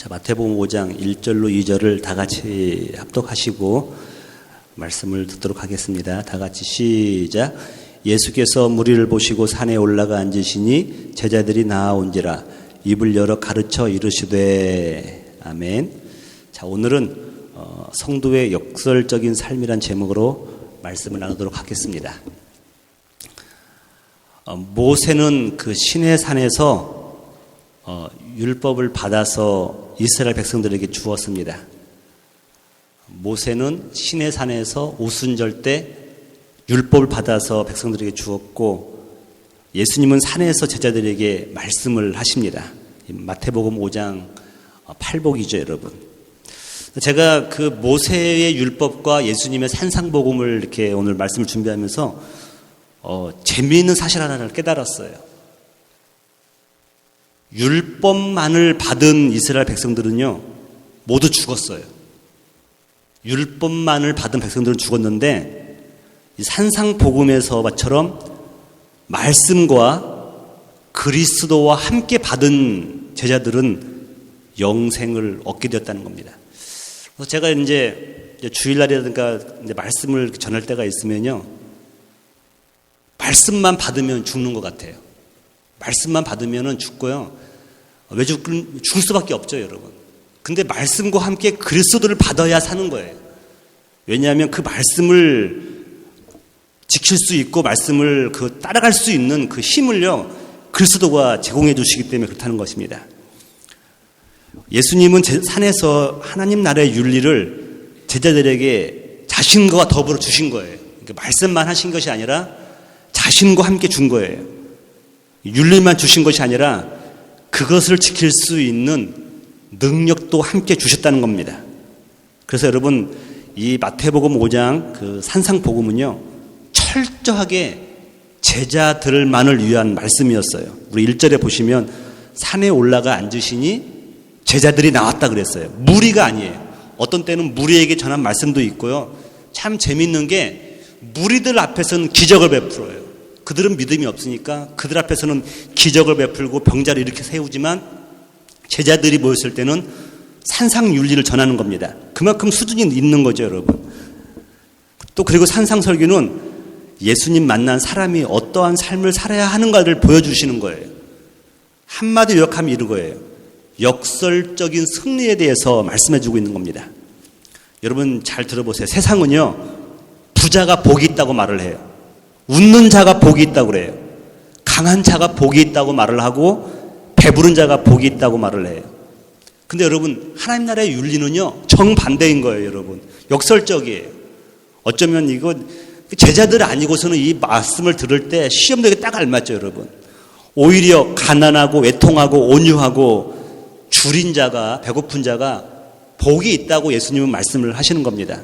자, 마태복음 5장 1절로 2절을 다 같이 합독하시고 말씀을 듣도록 하겠습니다. 다 같이 시작. 예수께서 무리를 보시고 산에 올라가 앉으시니 제자들이 나아온지라 입을 열어 가르쳐 이르시되. 아멘. 자, 오늘은 성도의 역설적인 삶이란 제목으로 말씀을 나누도록 하겠습니다. 모세는 그 시내 산에서 율법을 받아서 이스라엘 백성들에게 주었습니다. 모세는 시내 산에서 오순절 때 율법을 받아서 백성들에게 주었고, 예수님은 산에서 제자들에게 말씀을 하십니다. 마태복음 5장 8복이죠, 여러분. 제가 그 모세의 율법과 예수님의 산상복음을 이렇게 오늘 말씀을 준비하면서 재미있는 사실 하나를 깨달았어요. 율법만을 받은 이스라엘 백성들은요, 모두 죽었어요. 율법만을 받은 백성들은 죽었는데, 이 산상복음에서처럼 말씀과 그리스도와 함께 받은 제자들은 영생을 얻게 되었다는 겁니다. 그래서 제가 이제 주일날이라든가 이제 말씀을 전할 때가 있으면요, 말씀만 받으면 죽는 것 같아요. 말씀만 받으면 죽고요. 왜 죽을 수밖에 없죠, 여러분. 근데 말씀과 함께 그리스도를 받아야 사는 거예요. 왜냐하면 그 말씀을 지킬 수 있고 말씀을 따라갈 수 있는 그 힘을요, 그리스도가 제공해 주시기 때문에 그렇다는 것입니다. 예수님은 산에서 하나님 나라의 윤리를 제자들에게 자신과 더불어 주신 거예요. 그러니까 말씀만 하신 것이 아니라 자신과 함께 준 거예요. 윤리만 주신 것이 아니라 그것을 지킬 수 있는 능력도 함께 주셨다는 겁니다. 그래서 여러분, 이 마태복음 5장 그 산상복음은요, 철저하게 제자들만을 위한 말씀이었어요. 우리 1절에 보시면 산에 올라가 앉으시니 제자들이 나왔다 그랬어요. 무리가 아니에요. 어떤 때는 무리에게 전한 말씀도 있고요. 참 재밌는 게 무리들 앞에서는 기적을 베풀어요. 그들은 믿음이 없으니까 그들 앞에서는 기적을 베풀고 병자를 이렇게 세우지만 제자들이 모였을 때는 산상윤리를 전하는 겁니다. 그만큼 수준이 있는 거죠, 여러분. 또 그리고 산상설교는 예수님 만난 사람이 어떠한 삶을 살아야 하는가를 보여주시는 거예요. 한마디로 요약하면 이런 거예요. 역설적인 승리에 대해서 말씀해주고 있는 겁니다. 여러분 잘 들어보세요. 세상은요, 부자가 복이 있다고 말을 해요. 웃는 자가 복이 있다고 그래요. 강한 자가 복이 있다고 말을 하고 배부른 자가 복이 있다고 말을 해요. 근데 여러분, 하나님 나라의 윤리는요, 정반대인 거예요, 여러분. 역설적이에요. 어쩌면 이거 제자들 아니고서는 이 말씀을 들을 때 시험되게 딱 알맞죠, 여러분. 오히려 가난하고 외통하고 온유하고 줄인 자가, 배고픈 자가 복이 있다고 예수님은 말씀을 하시는 겁니다.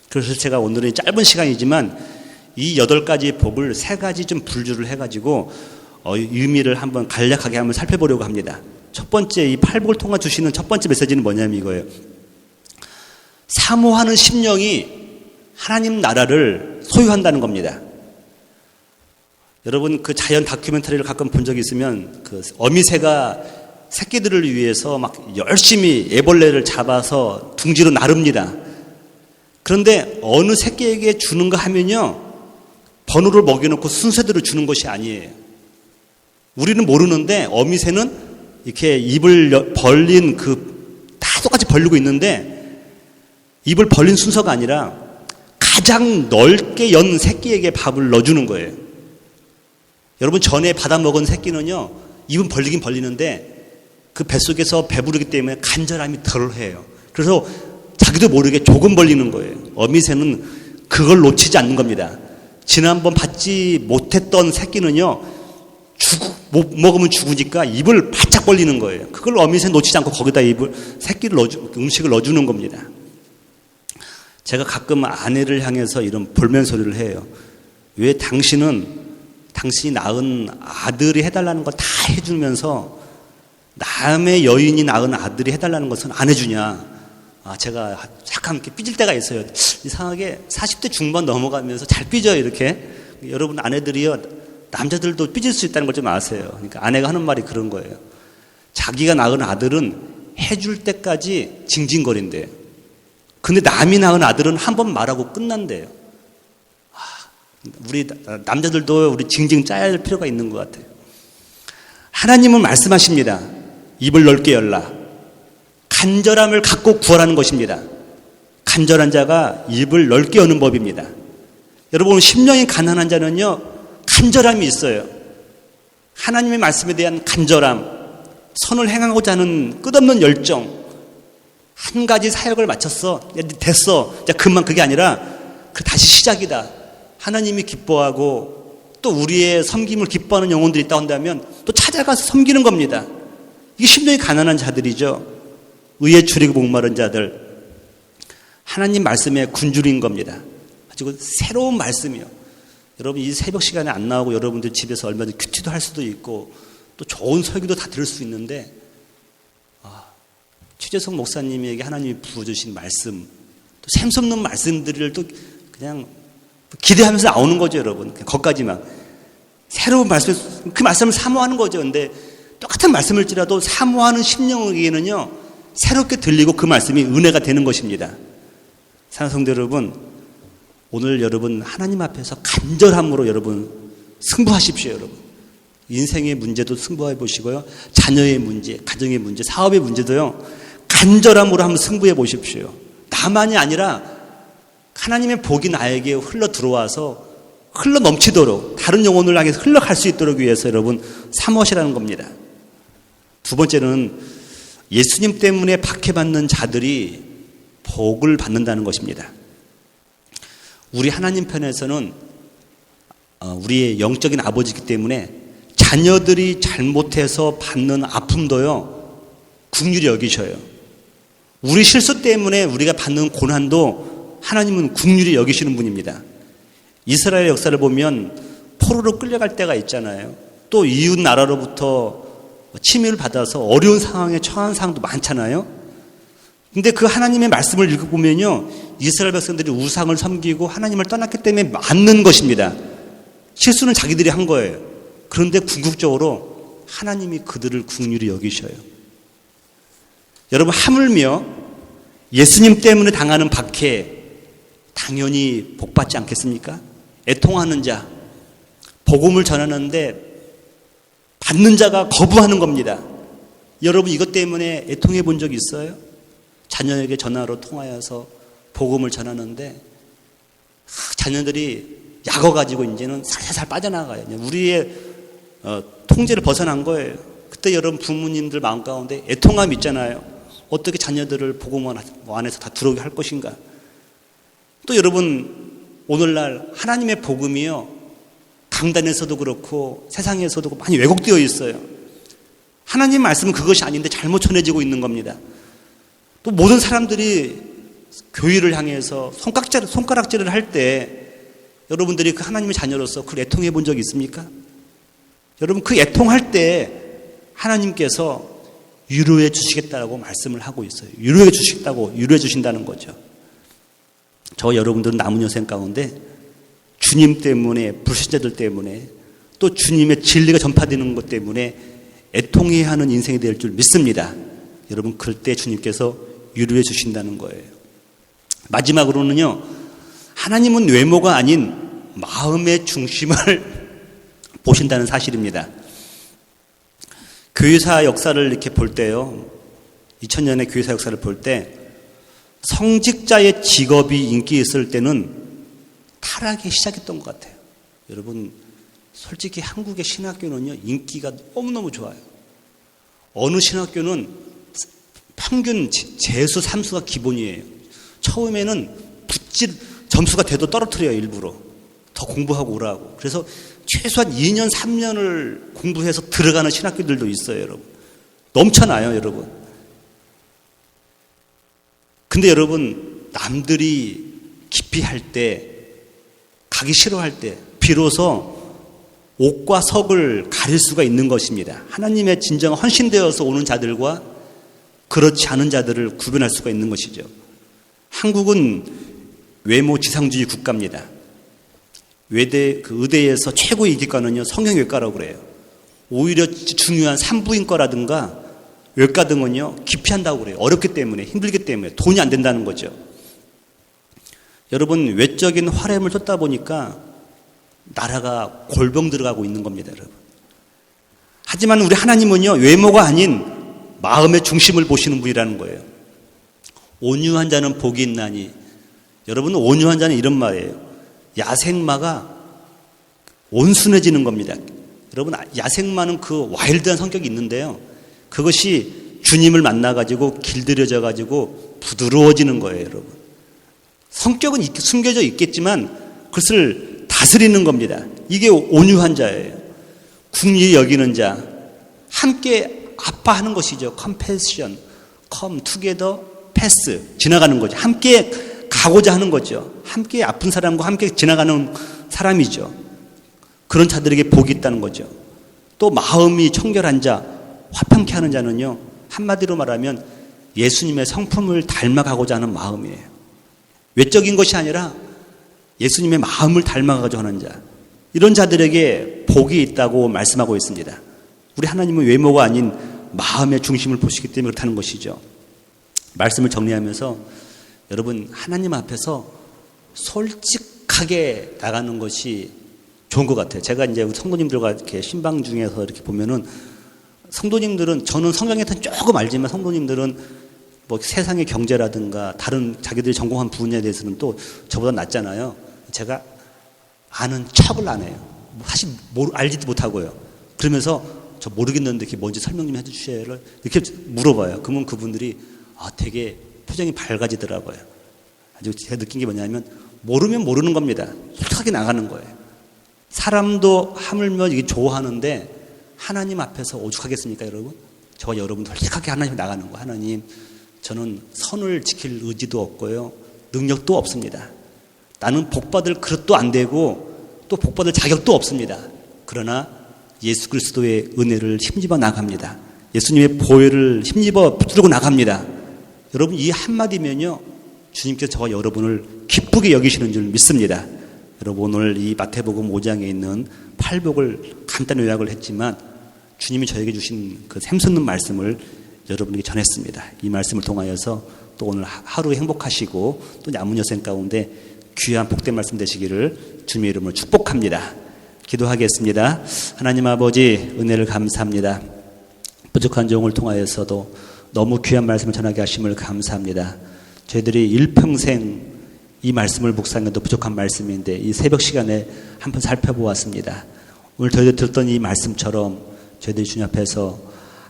그래서 제가 오늘은 짧은 시간이지만 이 8가지 복을 3가지 좀 분류를 해가지고 의미를 한번 간략하게 한번 살펴보려고 합니다. 첫 번째, 이 8복을 통해 주시는 첫 번째 메시지는 뭐냐면 이거예요. 사모하는 심령이 하나님 나라를 소유한다는 겁니다. 여러분 그 자연 다큐멘터리를 가끔 본 적이 있으면 그 어미새가 새끼들을 위해서 막 열심히 애벌레를 잡아서 둥지로 나릅니다. 그런데 어느 새끼에게 주는가 하면요, 번호를 먹여놓고 순서대로 주는 것이 아니에요. 우리는 모르는데 어미새는 이렇게 입을 벌린 다 똑같이 벌리고 있는데 입을 벌린 순서가 아니라 가장 넓게 연 새끼에게 밥을 넣어주는 거예요. 여러분 전에 받아먹은 새끼는요, 입은 벌리긴 벌리는데 그 뱃속에서 배부르기 때문에 간절함이 덜해요. 그래서 자기도 모르게 조금 벌리는 거예요. 어미새는 그걸 놓치지 않는 겁니다. 지난번 받지 못했던 새끼는요, 못 먹으면 죽으니까 입을 바짝 벌리는 거예요. 그걸 어미새 놓치지 않고 거기다 음식을 넣어주는 겁니다. 제가 가끔 아내를 향해서 이런 볼멘소리를 해요. 왜 당신이 낳은 아들이 해달라는 걸 다 해주면서 남의 여인이 낳은 아들이 해달라는 것은 안 해주냐. 제가 잠깐 이렇게 삐질 때가 있어요. 이상하게 40대 중반 넘어가면서 잘 삐져요, 이렇게. 여러분 아내들이요, 남자들도 삐질 수 있다는 걸 좀 아세요. 그러니까 아내가 하는 말이 그런 거예요. 자기가 낳은 아들은 해줄 때까지 징징거린대요. 근데 남이 낳은 아들은 한 번 말하고 끝난대요. 우리 남자들도 우리 징징 짜야 할 필요가 있는 것 같아요. 하나님은 말씀하십니다. 입을 넓게 열라. 간절함을 갖고 구하라는 것입니다. 간절한 자가 입을 넓게 여는 법입니다. 여러분, 심령이 가난한 자는요, 간절함이 있어요. 하나님의 말씀에 대한 간절함, 선을 행하고자 하는 끝없는 열정. 한 가지 사역을 마쳤어. 됐어. 자, 그만. 그게 아니라 다시 시작이다. 하나님이 기뻐하고 또 우리의 섬김을 기뻐하는 영혼들이 있다 한다면 또 찾아가서 섬기는 겁니다. 이게 심령이 가난한 자들이죠. 의에 줄이고 목마른 자들. 하나님 말씀에 굶주린 겁니다. 가지고 새로운 말씀이요. 여러분, 이 새벽 시간에 안 나오고 여러분들 집에서 얼마든지 큐티도 할 수도 있고 또 좋은 설교도 다 들을 수 있는데, 최재성 목사님에게 하나님이 부어주신 말씀, 또 샘솟는 말씀들을 또 그냥 기대하면서 나오는 거죠, 여러분. 거기까지만. 새로운 말씀, 그 말씀을 사모하는 거죠. 근데 똑같은 말씀일지라도 사모하는 심령에게는요, 새롭게 들리고 그 말씀이 은혜가 되는 것입니다. 사랑하는 성도 여러분, 오늘 여러분 하나님 앞에서 간절함으로 여러분 승부하십시오, 여러분. 인생의 문제도 승부해 보시고요. 자녀의 문제, 가정의 문제, 사업의 문제도요. 간절함으로 한번 승부해 보십시오. 나만이 아니라 하나님의 복이 나에게 흘러 들어와서 흘러 넘치도록 다른 영혼을 향해서 흘러갈 수 있도록 위해서 여러분 사모하시라는 겁니다. 두 번째는 예수님 때문에 박해받는 자들이 복을 받는다는 것입니다. 우리 하나님 편에서는 우리의 영적인 아버지이기 때문에 자녀들이 잘못해서 받는 아픔도요, 긍휼히 여기셔요. 우리 실수 때문에 우리가 받는 고난도 하나님은 긍휼히 여기시는 분입니다. 이스라엘 역사를 보면 포로로 끌려갈 때가 있잖아요. 또 이웃 나라로부터 침입을 받아서 어려운 상황에 처한 상황도 많잖아요. 근데 그 하나님의 말씀을 읽어보면요, 이스라엘 백성들이 우상을 섬기고 하나님을 떠났기 때문에 맞는 것입니다. 실수는 자기들이 한 거예요. 그런데 궁극적으로 하나님이 그들을 긍휼히 여기셔요. 여러분, 하물며 예수님 때문에 당하는 박해 당연히 복받지 않겠습니까? 애통하는 자, 복음을 전하는데 받는 자가 거부하는 겁니다. 여러분, 이것 때문에 애통해 본 적 있어요? 자녀에게 전화로 통하여서 복음을 전하는데 자녀들이 약어 가지고 이제는 살살 빠져나가요. 우리의 통제를 벗어난 거예요. 그때 여러분 부모님들 마음 가운데 애통함이 있잖아요. 어떻게 자녀들을 복음 안에서 다 들어오게 할 것인가. 또 여러분, 오늘날 하나님의 복음이요, 강단에서도 그렇고 세상에서도 많이 왜곡되어 있어요. 하나님 말씀은 그것이 아닌데 잘못 전해지고 있는 겁니다. 또 모든 사람들이 교회를 향해서 손가락질을 할 때 여러분들이 그 하나님의 자녀로서 그걸 애통해 본 적이 있습니까? 여러분, 그 애통할 때 하나님께서 위로해 주시겠다고 말씀을 하고 있어요. 위로해 주시겠다고, 위로해 주신다는 거죠. 저 여러분들은 남은 여생 가운데 주님 때문에, 불신자들 때문에, 또 주님의 진리가 전파되는 것 때문에 애통해야 하는 인생이 될 줄 믿습니다. 여러분, 그때 주님께서 위로해 주신다는 거예요. 마지막으로는요, 하나님은 외모가 아닌 마음의 중심을 보신다는 사실입니다. 교회사 역사를 이렇게 볼 때요, 2000년의 교회사 역사를 볼 때 성직자의 직업이 인기 있을 때는 타락이 시작했던 것 같아요. 여러분, 솔직히 한국의 신학교는요, 인기가 너무너무 좋아요. 어느 신학교는 평균 재수 3수가 기본이에요. 처음에는 점수가 돼도 떨어뜨려요, 일부러. 더 공부하고 오라고. 그래서 최소한 2년, 3년을 공부해서 들어가는 신학교들도 있어요, 여러분. 넘쳐나요, 여러분. 근데 여러분, 남들이 기피할 때, 가기 싫어할 때, 비로소 옥과 석을 가릴 수가 있는 것입니다. 하나님의 진정한 헌신되어서 오는 자들과 그렇지 않은 자들을 구분할 수가 있는 것이죠. 한국은 외모 지상주의 국가입니다. 의대에서 최고의 이기과는요, 성형외과라고 그래요. 오히려 중요한 산부인과라든가 외과 등은요 기피한다고 그래요. 어렵기 때문에, 힘들기 때문에, 돈이 안 된다는 거죠. 여러분, 외적인 화려함을 쫓다 보니까 나라가 골병 들어가고 있는 겁니다, 여러분. 하지만 우리 하나님은요, 외모가 아닌 마음의 중심을 보시는 분이라는 거예요. 온유한 자는 복이 있나니. 여러분, 온유한 자는 이런 말이에요. 야생마가 온순해지는 겁니다. 여러분, 야생마는 그 와일드한 성격이 있는데요. 그것이 주님을 만나가지고 길들여져가지고 부드러워지는 거예요, 여러분. 성격은 숨겨져 있겠지만 그것을 다스리는 겁니다. 이게 온유한 자예요. 궁리 여기는 자, 함께 아파하는 것이죠. 컴패션, come together, pass, 지나가는 거죠. 함께 가고자 하는 거죠. 함께 아픈 사람과 함께 지나가는 사람이죠. 그런 자들에게 복이 있다는 거죠. 또 마음이 청결한 자, 화평케 하는 자는요, 한마디로 말하면 예수님의 성품을 닮아가고자 하는 마음이에요. 외적인 것이 아니라 예수님의 마음을 닮아가고자 하는 자, 이런 자들에게 복이 있다고 말씀하고 있습니다. 우리 하나님은 외모가 아닌 마음의 중심을 보시기 때문에 그렇다는 것이죠. 말씀을 정리하면서 여러분, 하나님 앞에서 솔직하게 나가는 것이 좋은 것 같아요. 제가 이제 우리 성도님들과 이렇게 신방 중에서 이렇게 보면은, 성도님들은, 저는 성경에 대해서 조금 알지만 성도님들은 뭐 세상의 경제라든가 다른 자기들이 전공한 분야에 대해서는 또 저보다 낫잖아요. 제가 아는 척을 안 해요. 사실 알지도 못하고요. 그러면서 저 모르겠는데 그게 뭔지 설명 좀 해주셔야, 이렇게 물어봐요. 그러면 그분들이 되게 표정이 밝아지더라고요. 아주 제가 느낀 게 뭐냐면, 모르면 모르는 겁니다. 솔직하게 나가는 거예요. 사람도 하물며 이게 좋아하는데 하나님 앞에서 오죽하겠습니까, 여러분? 저와 여러분 솔직하게 하나님 나가는 거. 하나님, 저는 선을 지킬 의지도 없고요, 능력도 없습니다. 나는 복받을 그릇도 안 되고 또 복받을 자격도 없습니다. 그러나 예수 그리스도의 은혜를 힘입어 나갑니다. 예수님의 보혈을 힘입어 붙들고 나갑니다. 여러분, 이 한마디면요, 주님께서 저와 여러분을 기쁘게 여기시는 줄 믿습니다. 여러분, 오늘 이 마태복음 5장에 있는 팔복을 간단히 요약을 했지만 주님이 저에게 주신 그 샘솟는 말씀을 여러분에게 전했습니다. 이 말씀을 통하여서 또 오늘 하루 행복하시고 또 남은 여생 가운데 귀한 복된 말씀 되시기를 주님의 이름으로 축복합니다. 기도하겠습니다. 하나님 아버지, 은혜를 감사합니다. 부족한 종을 통하여서도 너무 귀한 말씀을 전하게 하심을 감사합니다. 저희들이 일평생 이 말씀을 묵상해도 부족한 말씀인데 이 새벽 시간에 한번 살펴보았습니다. 오늘 저희들 들었던 이 말씀처럼 저희들이 주님 앞에서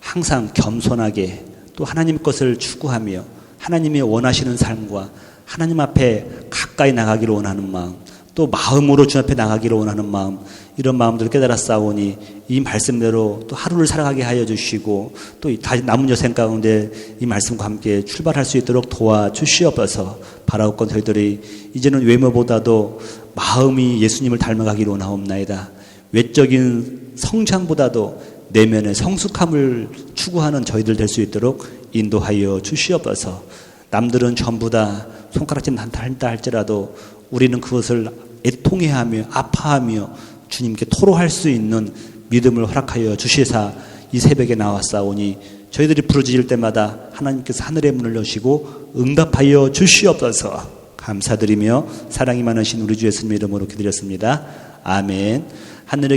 항상 겸손하게 또 하나님 것을 추구하며 하나님이 원하시는 삶과 하나님 앞에 가까이 나가기를 원하는 마음, 또 마음으로 주님 앞에 나가기를 원하는 마음, 이런 마음들을 깨달았사오니 이 말씀대로 또 하루를 살아가게 하여 주시고 또 다시 남은 여생 가운데 이 말씀과 함께 출발할 수 있도록 도와주시옵소서. 바라옵건 저희들이 이제는 외모보다도 마음이 예수님을 닮아가기를 원하옵나이다. 외적인 성장보다도 내면의 성숙함을 추구하는 저희들 될 수 있도록 인도하여 주시옵소서. 남들은 전부 다 손가락질 한다 할지라도 우리는 그것을 애통해하며 아파하며 주님께 토로할 수 있는 믿음을 허락하여 주시사 이 새벽에 나왔사오니 저희들이 부르짖을 때마다 하나님께서 하늘의 문을 여시고 응답하여 주시옵소서. 감사드리며 사랑이 많으신 우리 주 예수님의 이름으로 기도드렸습니다. 아멘. 하늘의